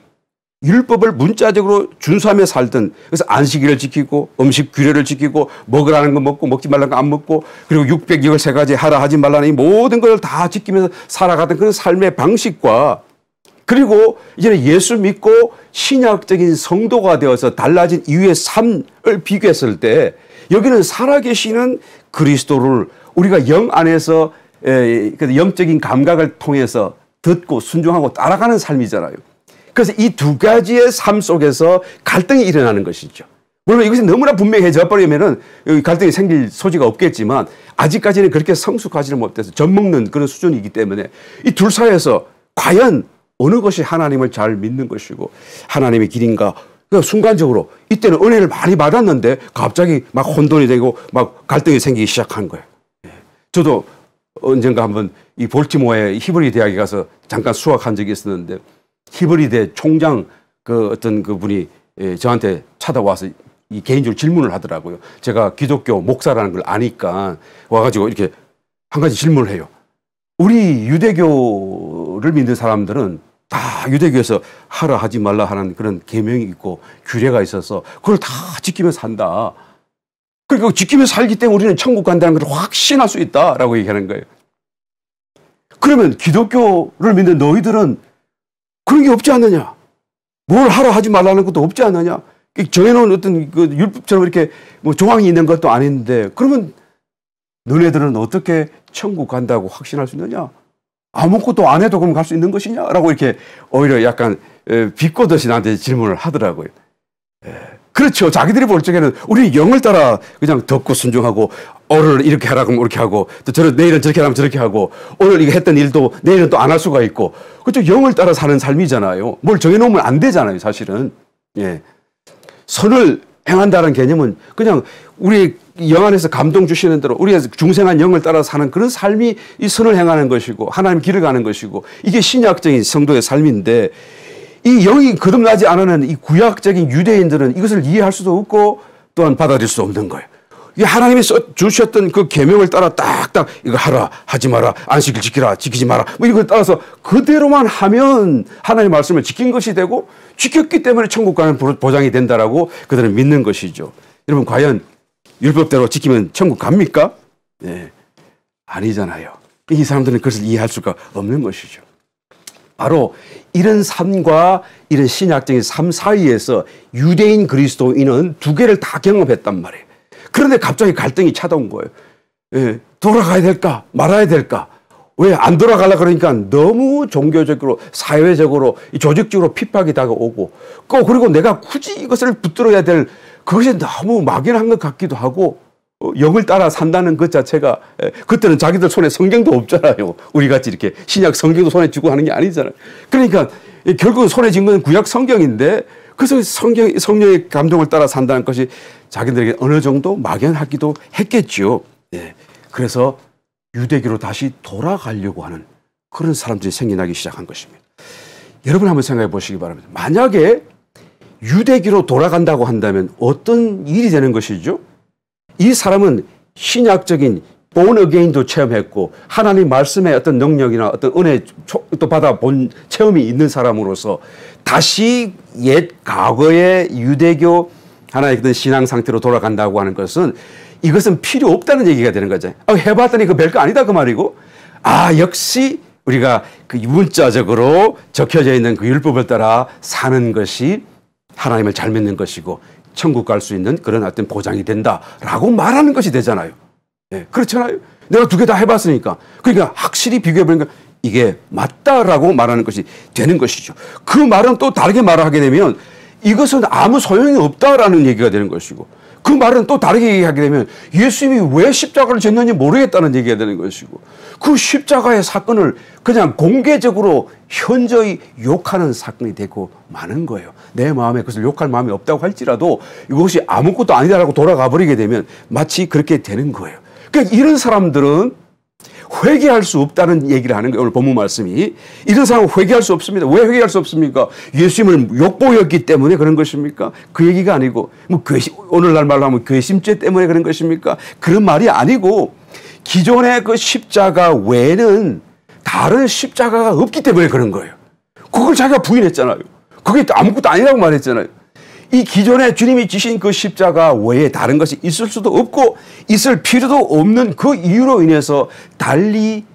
율법을 문자적으로 준수하며 살던, 그래서 안식일을 지키고 음식 규례를 지키고 먹으라는 거 먹고 먹지 말라는 거 안 먹고 그리고 600여걸 세 가지 하라 하지 말라는 이 모든 걸 다 지키면서 살아가던 그런 삶의 방식과 그리고 이제는 예수 믿고 신약적인 성도가 되어서 달라진 이후의 삶을 비교했을 때 여기는 살아계시는 그리스도를 우리가 영 안에서 영적인 감각을 통해서 듣고 순종하고 따라가는 삶이잖아요. 그래서 이 두 가지의 삶 속에서 갈등이 일어나는 것이죠. 물론 이것이 너무나 분명해져 버리면은 갈등이 생길 소지가 없겠지만 아직까지는 그렇게 성숙하지는 못해서 젖먹는 그런 수준이기 때문에 이 둘 사이에서 과연 어느 것이 하나님을 잘 믿는 것이고 하나님의 길인가. 그러니까 순간적으로 이때는 은혜를 많이 받았는데 갑자기 막 혼돈이 되고 막 갈등이 생기기 시작한 거예요. 저도 언젠가 한번 이 볼티모어의 히브리 대학에 가서 잠깐 수학한 적이 있었는데 히브리대 총장 그 어떤 그분이 저한테 찾아와서 이 개인적으로 질문을 하더라고요. 제가 기독교 목사라는 걸 아니까 와가지고 이렇게 한 가지 질문을 해요. 우리 유대교를 믿는 사람들은 다 유대교에서 하라 하지 말라 하는 그런 계명이 있고 규례가 있어서 그걸 다 지키며 산다. 그리고 지키며 살기 때문에 우리는 천국 간다는 걸 확신할 수 있다라고 얘기하는 거예요. 그러면 기독교를 믿는 너희들은 그런 게 없지 않느냐? 뭘 하라 하지 말라는 것도 없지 않느냐? 정해놓은 어떤 그 율법처럼 이렇게 뭐 조항이 있는 것도 아닌데 그러면 너네들은 어떻게 천국 간다고 확신할 수 있느냐? 아무것도 안 해도 그럼 갈 수 있는 것이냐? 라고 이렇게 오히려 약간 비꼬듯이 나한테 질문을 하더라고요. 그렇죠. 자기들이 볼 적에는 우리 영을 따라 그냥 듣고 순종하고 오늘 이렇게 하라 그러면 이렇게 하고 또 내일은 저렇게 하면 저렇게 하고 오늘 이거 했던 일도 내일은 또 안 할 수가 있고 그렇죠. 영을 따라 사는 삶이잖아요. 뭘 정해놓으면 안 되잖아요. 사실은. 예. 선을 행한다는 개념은 그냥 우리 영 안에서 감동 주시는 대로 우리가 중생한 영을 따라 사는 그런 삶이 이 선을 행하는 것이고 하나님 길을 가는 것이고 이게 신약적인 성도의 삶인데 이 영이 거듭나지 않은 이 구약적인 유대인들은 이것을 이해할 수도 없고 또한 받아들일 수 없는 거예요. 이 하나님이 주셨던 그 계명을 따라 딱딱 이거 하라 하지 마라 안식일 지키라 지키지 마라 뭐 이걸 따라서 그대로만 하면 하나님의 말씀을 지킨 것이 되고 지켰기 때문에 천국 가는 보장이 된다라고 그들은 믿는 것이죠. 여러분 과연 율법대로 지키면 천국 갑니까? 네. 아니잖아요. 이 사람들은 그것을 이해할 수가 없는 것이죠. 바로 이런 삶과 이런 신약적인 삶 사이에서 유대인 그리스도인은 두 개를 다 경험했단 말이에요. 그런데 갑자기 갈등이 찾아온 거예요. 예, 돌아가야 될까 말아야 될까. 왜 안 돌아가려고 그러니까 너무 종교적으로 사회적으로 조직적으로 핍박이 다가오고 그리고 내가 굳이 이것을 붙들어야 될 그것이 너무 막연한 것 같기도 하고 영을 따라 산다는 것 자체가 그때는 자기들 손에 성경도 없잖아요. 우리 같이 이렇게 신약 성경도 손에 쥐고 하는 게 아니잖아요. 그러니까 결국 손에 쥔 건 구약 성경인데 그래서 성령의 감동을 따라 산다는 것이 자기들에게 어느 정도 막연하기도 했겠죠. 예. 그래서 유대교로 다시 돌아가려고 하는 그런 사람들이 생겨나기 시작한 것입니다. 여러분 한번 생각해 보시기 바랍니다. 만약에 유대교로 돌아간다고 한다면 어떤 일이 되는 것이죠? 이 사람은 신약적인 born again도 체험했고 하나님 말씀의 어떤 능력이나 어떤 은혜도 받아본 체험이 있는 사람으로서 다시 옛 과거의 유대교 하나의 어떤 신앙 상태로 돌아간다고 하는 것은 이것은 필요 없다는 얘기가 되는 거죠. 해봤더니 그 별거 아니다 그 말이고 역시 우리가 그 문자적으로 적혀져 있는 그 율법을 따라 사는 것이 하나님을 잘 믿는 것이고 천국 갈 수 있는 그런 어떤 보장이 된다라고 말하는 것이 되잖아요. 예, 그렇잖아요. 내가 두 개 다 해봤으니까. 그러니까 확실히 비교해보니까 이게 맞다라고 말하는 것이 되는 것이죠. 그 말은 또 다르게 말을 하게 되면 이것은 아무 소용이 없다라는 얘기가 되는 것이고 그 말은 또 다르게 얘기하게 되면 예수님이 왜 십자가를 졌는지 모르겠다는 얘기가 되는 것이고 그 십자가의 사건을 그냥 공개적으로 현저히 욕하는 사건이 되고 마는 거예요. 내 마음에 그것을 욕할 마음이 없다고 할지라도 이것이 아무것도 아니다라고 돌아가 버리게 되면 마치 그렇게 되는 거예요. 그러니까 이런 사람들은 회개할 수 없다는 얘기를 하는 거예요. 오늘 본문 말씀이. 이런 사람은 회개할 수 없습니다. 왜 회개할 수 없습니까? 예수님을 욕보였기 때문에 그런 것입니까? 그 얘기가 아니고 오늘날 말로 하면 괘씸죄 때문에 그런 것입니까? 그런 말이 아니고 기존의 그 십자가 외에는 다른 십자가가 없기 때문에 그런 거예요. 그걸 자기가 부인했잖아요. 그게 아무것도 아니라고 말했잖아요. 이 기존에 주님이 지신 그 십자가 외에 다른 것이 있을 수도 없고 있을 필요도 없는 그 이유로 인해서 달리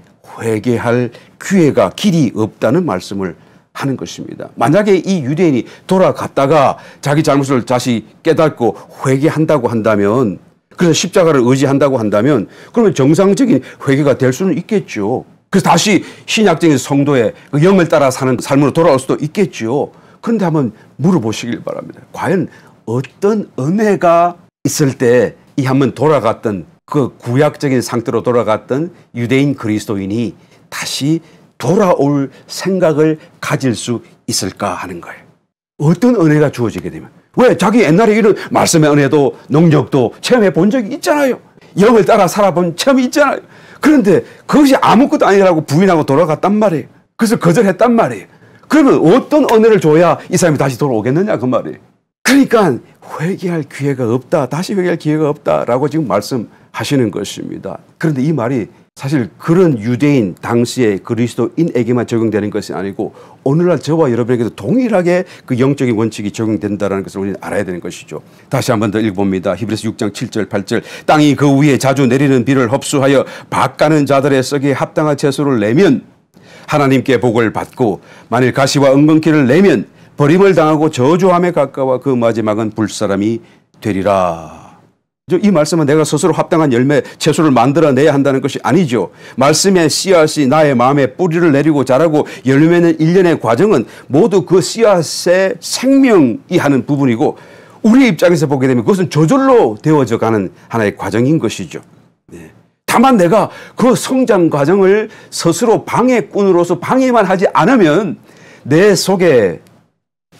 회개할 기회가 길이 없다는 말씀을 하는 것입니다. 만약에 이 유대인이 돌아갔다가 자기 잘못을 다시 깨닫고 회개한다고 한다면 그래서 십자가를 의지한다고 한다면 그러면 정상적인 회개가 될 수는 있겠죠. 그래서 다시 신약적인 성도의 그 영을 따라 사는 삶으로 돌아올 수도 있겠죠. 그런데 한번 물어보시길 바랍니다. 과연 어떤 은혜가 있을 때 이 한번 돌아갔던 그 구약적인 상태로 돌아갔던 유대인 그리스도인이 다시 돌아올 생각을 가질 수 있을까 하는 거예요. 어떤 은혜가 주어지게 되면. 왜? 자기 옛날에 이런 말씀의 은혜도 능력도 체험해 본 적이 있잖아요. 영을 따라 살아본 체험이 있잖아요. 그런데 그것이 아무것도 아니라고 부인하고 돌아갔단 말이에요. 그래서 거절했단 말이에요. 그러면 어떤 은혜를 줘야 이 사람이 다시 돌아오겠느냐 그 말이에요. 그러니까 회개할 기회가 없다. 다시 회개할 기회가 없다라고 지금 말씀하시는 것입니다. 그런데 이 말이 사실 그런 유대인 당시의 그리스도인에게만 적용되는 것이 아니고 오늘날 저와 여러분에게도 동일하게 그 영적인 원칙이 적용된다는 것을 우리는 알아야 되는 것이죠. 다시 한 번 더 읽어봅니다. 히브리서 6장 7절 8절 땅이 그 위에 자주 내리는 비를 흡수하여 밭가는 자들의 썩기에 합당한 채소를 내면 하나님께 복을 받고 만일 가시와 은근키를 내면 버림을 당하고 저주함에 가까워 그 마지막은 불사람이 되리라. 이 말씀은 내가 스스로 합당한 열매, 채소를 만들어내야 한다는 것이 아니죠. 말씀의 씨앗이 나의 마음에 뿌리를 내리고 자라고 열매는 일련의 과정은 모두 그 씨앗의 생명이 하는 부분이고 우리의 입장에서 보게 되면 그것은 저절로 되어져 가는 하나의 과정인 것이죠. 네. 다만 내가 그 성장 과정을 스스로 방해꾼으로서 방해만 하지 않으면 내 속에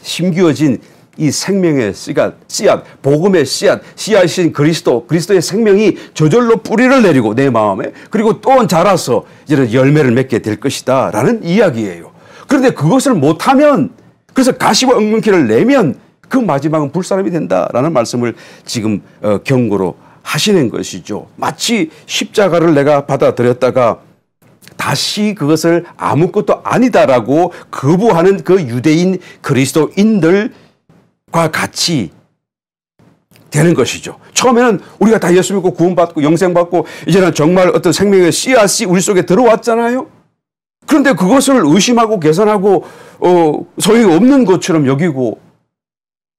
심기어진 이 생명의 씨앗, 복음의 씨앗이신 그리스도의 생명이 저절로 뿌리를 내리고 내 마음에 그리고 또 자라서 이제 열매를 맺게 될 것이다 라는 이야기예요. 그런데 그것을 못하면 그래서 가시와 은근키를 내면 그 마지막은 불사람이 된다라는 말씀을 지금 경고로 하시는 것이죠. 마치 십자가를 내가 받아들였다가 다시 그것을 아무것도 아니다라고 거부하는 그 유대인 그리스도인들과 같이 되는 것이죠. 처음에는 우리가 다 예수 믿고 구원받고 영생받고 이제는 정말 어떤 생명의 씨앗이 우리 속에 들어왔잖아요. 그런데 그것을 의심하고 개선하고 소용이 없는 것처럼 여기고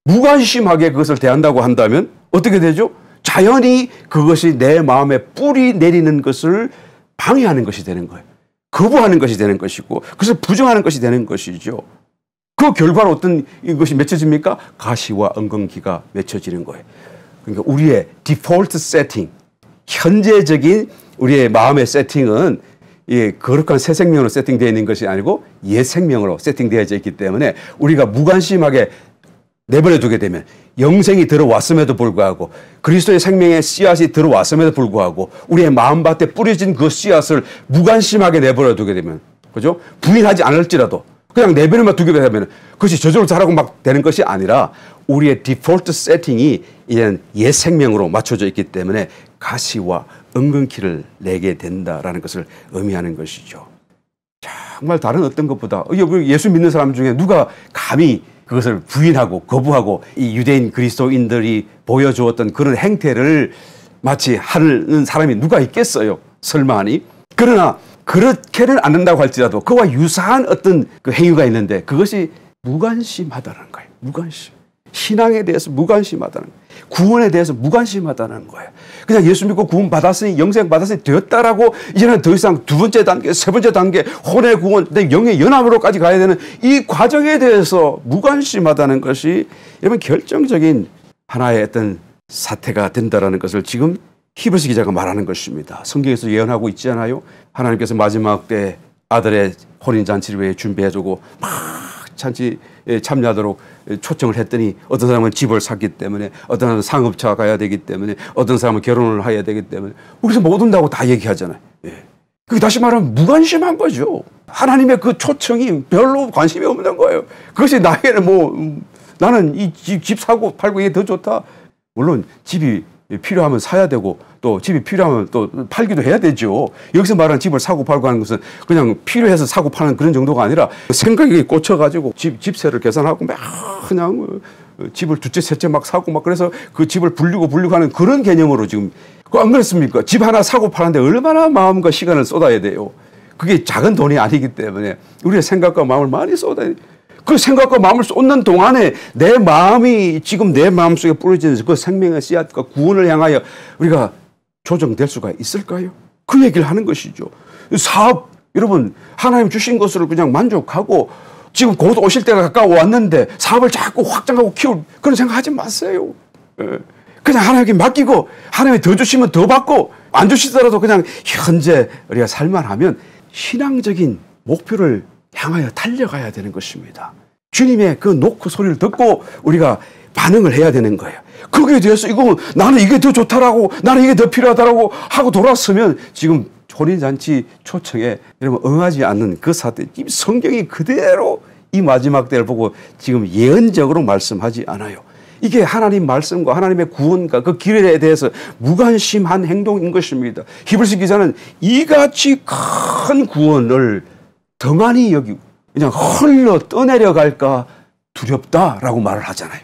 무관심하게 그것을 대한다고 한다면 어떻게 되죠? 자연히 그것이 내 마음에 뿌리 내리는 것을 방해하는 것이 되는 거예요. 거부하는 것이 되는 것이고 그래서 부정하는 것이 되는 것이죠. 그 결과로 어떤 것이 맺혀집니까? 가시와 엉겅퀴가 맺혀지는 거예요. 그러니까 우리의 디폴트 세팅, 현재적인 우리의 마음의 세팅은 거룩한 새 생명으로 세팅되어 있는 것이 아니고 옛 생명으로 세팅되어 있기 때문에 우리가 무관심하게 내버려 두게 되면 영생이 들어왔음에도 불구하고 그리스도의 생명의 씨앗이 들어왔음에도 불구하고 우리의 마음밭에 뿌려진 그 씨앗을 무관심하게 내버려 두게 되면, 그죠? 부인하지 않을지라도 그냥 내버려만 두게 되면 그것이 저절로 자라고 막 되는 것이 아니라 우리의 디폴트 세팅이 이제는 옛 생명으로 맞춰져 있기 때문에 가시와 엉겅퀴를 내게 된다라는 것을 의미하는 것이죠. 정말 다른 어떤 것보다 예수 믿는 사람 중에 누가 감히 그것을 부인하고 거부하고 이 유대인 그리스도인들이 보여주었던 그런 행태를 마치 하는 사람이 누가 있겠어요? 설마하니? 그러나 그렇게는 않는다고 할지라도 그와 유사한 어떤 그 행위가 있는데 그것이 무관심하다는 거예요. 무관심. 신앙에 대해서 무관심하다는 거예요. 구원에 대해서 무관심하다는 거예요. 그냥 예수 믿고 구원 받았으니 영생 받았으니 되었다라고 이제는 더 이상 두 번째 단계, 세 번째 단계, 혼의 구원, 내 영의 연합으로까지 가야 되는 이 과정에 대해서 무관심하다는 것이 여러분 결정적인 하나의 어떤 사태가 된다라는 것을 지금 히브리서 기자가 말하는 것입니다. 성경에서 예언하고 있지 않아요? 하나님께서 마지막 때 아들의 혼인잔치를 위해 준비해주고 막 잔치 참여하도록 초청을 했더니 어떤 사람은 집을 샀기 때문에 어떤 사람은 상업차 가야 되기 때문에 어떤 사람은 결혼을 해야 되기 때문에 그래서 못 온다고 다 얘기하잖아요. 예. 그게 다시 말하면 무관심한 거죠. 하나님의 그 초청이 별로 관심이 없는 거예요. 그것이 나에게는 나는 이 집 사고 팔고 이게 더 좋다. 물론 집이 필요하면 사야 되고 또 집이 필요하면 또 팔기도 해야 되죠. 여기서 말하는 집을 사고 팔고 하는 것은 그냥 필요해서 사고 파는 그런 정도가 아니라 생각이 꽂혀가지고 집세를 계산하고 막 그냥 집을 두채 셋째 막 사고 막 그래서 그 집을 불리고 하는 그런 개념으로 지금 안 그렇습니까? 집 하나 사고 파는데 얼마나 마음과 시간을 쏟아야 돼요. 그게 작은 돈이 아니기 때문에 우리의 생각과 마음을 많이 쏟아야 돼요. 그 생각과 마음을 쏟는 동안에 내 마음이 지금 내 마음속에 뿌려지는 그 생명의 씨앗과 구원을 향하여 우리가 조정될 수가 있을까요? 그 얘기를 하는 것이죠. 사업, 여러분 하나님 주신 것으로 그냥 만족하고 지금 곧 오실 때가 가까워 왔는데 사업을 자꾸 확장하고 키울 그런 생각하지 마세요. 그냥 하나님께 맡기고 하나님이 더 주시면 더 받고 안 주시더라도 그냥 현재 우리가 살만하면 신앙적인 목표를 향하여 달려가야 되는 것입니다. 주님의 그 노크 소리를 듣고 우리가 반응을 해야 되는 거예요. 거기에 대해서 나는 이게 더 좋다라고 나는 이게 더 필요하다라고 하고 돌아서면 지금 혼인잔치 초청에 여러분 응하지 않는 그 사태, 성경이 그대로 이 마지막 때를 보고 지금 예언적으로 말씀하지 않아요. 이게 하나님 말씀과 하나님의 구원과 그 길에 대해서 무관심한 행동인 것입니다. 히브리서 기자는 이같이 큰 구원을 더 많이 여기고 그냥 흘러 떠내려갈까 두렵다라고 말을 하잖아요.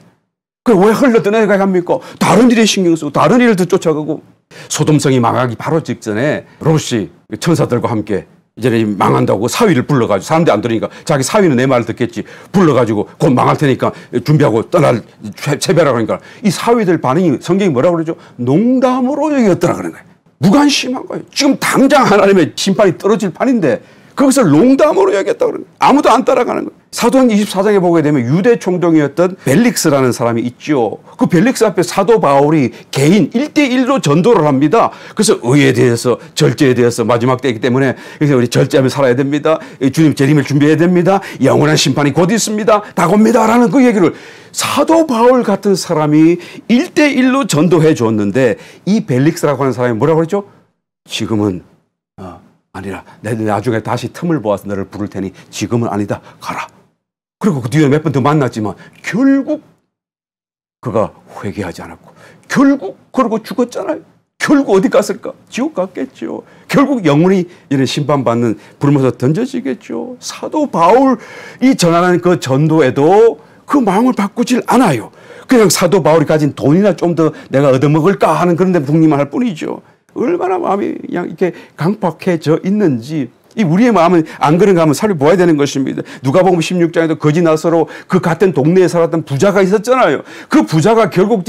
그럼 왜 흘러 떠내려가야 합니까? 다른 일에 신경 쓰고 다른 일을 더 쫓아가고 소돔성이 망하기 바로 직전에 롯이 천사들과 함께 이제는 망한다고 사위를 불러가지고 사람들이 안 들으니까 자기 사위는 내 말을 듣겠지 불러가지고 곧 망할 테니까 준비하고 떠날 채배라고 하니까 이 사위들 반응이 성경이 뭐라고 그러죠? 농담으로 여겼더라 그런 거예요. 무관심한 거예요. 지금 당장 하나님의 심판이 떨어질 판인데 그것을 농담으로 여겼다고 그러는 거예요. 아무도 안 따라가는 거예요. 사도행 24장에 보게 되면 유대 총독이었던 벨릭스라는 사람이 있죠. 그 벨릭스 앞에 사도 바울이 개인 1대1로 전도를 합니다. 그래서 의에 대해서 절제에 대해서 마지막 때이기 때문에 그래서 우리 절제하며 살아야 됩니다. 주님 재림을 준비해야 됩니다. 영원한 심판이 곧 있습니다. 다가옵니다. 라는 그 얘기를 사도 바울 같은 사람이 1대1로 전도해 줬는데 이 벨릭스라고 하는 사람이 뭐라고 그랬죠? 지금은 아니라 나중에 다시 틈을 보아서 너를 부를 테니 지금은 아니다. 가라. 그리고 그 뒤에 몇 번 더 만났지만 결국 그가 회개하지 않았고 결국 그러고 죽었잖아요. 결국 어디 갔을까? 지옥 갔겠죠. 결국 영원히 이런 심판받는 불못에 던져지겠죠. 사도 바울이 전하는 그 전도에도 그 마음을 바꾸질 않아요. 그냥 사도 바울이 가진 돈이나 좀 더 내가 얻어먹을까 하는 그런 데 궁리만 할 뿐이죠. 얼마나 마음이 그냥 이렇게 강팍해져 있는지 이 우리의 마음은 안 그런가 하면 살펴보아야 되는 것입니다. 누가복음 16장에도 거지 나사로 그 같은 동네에 살았던 부자가 있었잖아요. 그 부자가 결국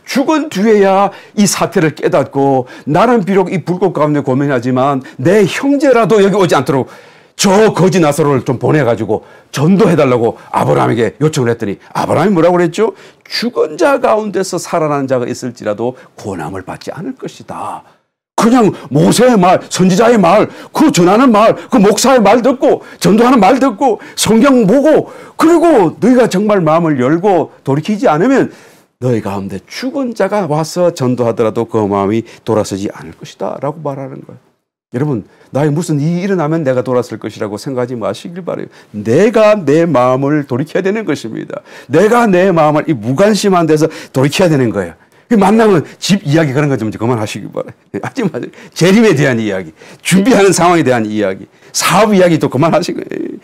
죽은 뒤에야 이 사태를 깨닫고 나는 비록 이 불꽃 가운데 고민하지만 내 형제라도 여기 오지 않도록 저 거지 나사로를 좀 보내가지고 전도해달라고 아브라함에게 요청을 했더니 아브라함이 뭐라고 그랬죠? 죽은 자 가운데서 살아난 자가 있을지라도 고난을 받지 않을 것이다. 그냥 모세의 말, 선지자의 말, 그 전하는 말, 그 목사의 말 듣고 전도하는 말 듣고 성경 보고 그리고 너희가 정말 마음을 열고 돌이키지 않으면 너희 가운데 죽은 자가 와서 전도하더라도 그 마음이 돌아서지 않을 것이다 라고 말하는 거예요. 여러분, 나의 무슨 일이 일어나면 내가 돌아설 것이라고 생각하지 마시길 바라요. 내가 내 마음을 돌이켜야 되는 것입니다. 내가 내 마음을 이 무관심한 데서 돌이켜야 되는 거예요. 만나면 집 이야기 그런 거 좀 그만하시길 바라요. 하지 마세요. 재림에 대한 이야기, 준비하는 상황에 대한 이야기, 사업 이야기도 그만하시고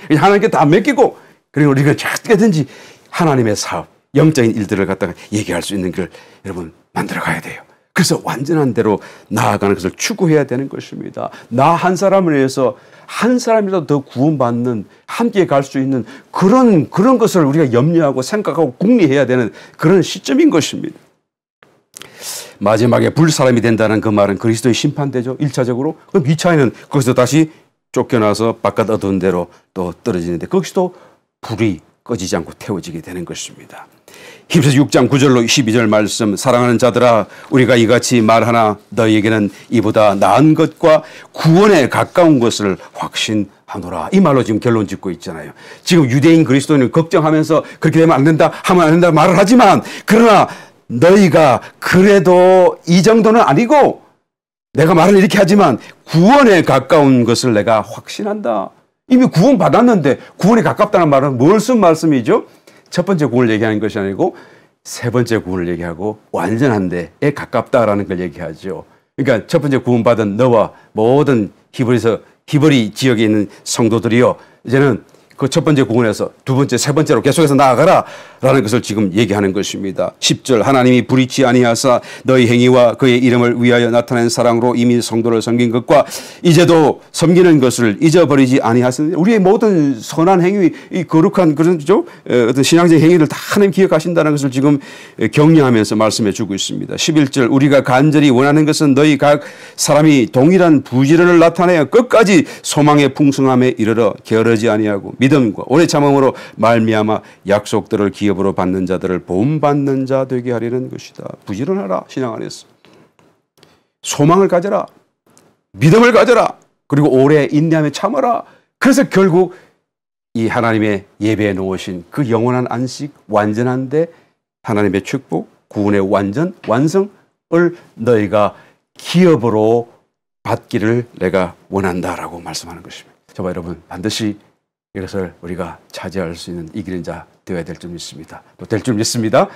하나님께 다 맡기고 그리고 우리가 어떻게든지 하나님의 사업, 영적인 일들을 갖다가 얘기할 수 있는 걸 여러분 만들어 가야 돼요. 그래서 완전한 대로 나아가는 것을 추구해야 되는 것입니다. 나 한 사람을 위해서 한 사람이라도 더 구원받는 함께 갈 수 있는 그런 것을 우리가 염려하고 생각하고 궁리해야 되는 그런 시점인 것입니다. 마지막에 불사람이 된다는 그 말은 그리스도의 심판대죠. 1차적으로. 그럼 2차에는 거기서 다시 쫓겨나서 바깥 어두운 데로 또 떨어지는데 거기서도 불이 꺼지지 않고 태워지게 되는 것입니다. 히브리서 6장 9절로 12절 말씀 사랑하는 자들아 우리가 이같이 말하나 너희에게는 이보다 나은 것과 구원에 가까운 것을 확신하노라. 이 말로 지금 결론 짓고 있잖아요. 지금 유대인 그리스도인을 걱정하면서 그렇게 되면 안 된다 하면 안 된다 말을 하지만 그러나 너희가 그래도 이 정도는 아니고 내가 말을 이렇게 하지만 구원에 가까운 것을 내가 확신한다. 이미 구원 받았는데 구원에 가깝다는 말은 무슨 말씀이죠? 첫 번째 구원을 얘기하는 것이 아니고 세 번째 구원을 얘기하고 완전한 데에 가깝다라는 걸 얘기하죠. 그러니까 첫 번째 구원받은 너와 모든 히브리 지역에 있는 성도들이요. 이제는 그 첫 번째 구원에서 두 번째, 세 번째로 계속해서 나아가라 라는 것을 지금 얘기하는 것입니다. 10절 하나님이 불의치 아니하사 너희 행위와 그의 이름을 위하여 나타낸 사랑으로 이미 성도를 섬긴 것과 이제도 섬기는 것을 잊어버리지 아니하시는 우리의 모든 선한 행위, 이 거룩한 그런 어떤 신앙적인 행위를 다 하나님 기억하신다는 것을 지금 격려하면서 말씀해 주고 있습니다. 11절 우리가 간절히 원하는 것은 너희 각 사람이 동일한 부지런을 나타내어 끝까지 소망의 풍성함에 이르러 게으르지 아니하고 믿음과 오래 참음으로 말미암아 약속들을 기업으로 받는 자들을 본받는 자 되게 하려는 것이다. 부지런하라. 신앙 안에서 소망을 가져라. 믿음을 가져라. 그리고 오래 인내하며 참아라. 그래서 결국 이 하나님의 예배에 놓으신 그 영원한 안식 완전한데 하나님의 축복 구원의 완성을 너희가 기업으로 받기를 내가 원한다라고 말씀하는 것입니다. 저와 여러분 반드시 이것을 우리가 차지할 수 있는 이기는 자 되어야 될 줄 믿습니다. 또 될 줄 믿습니다.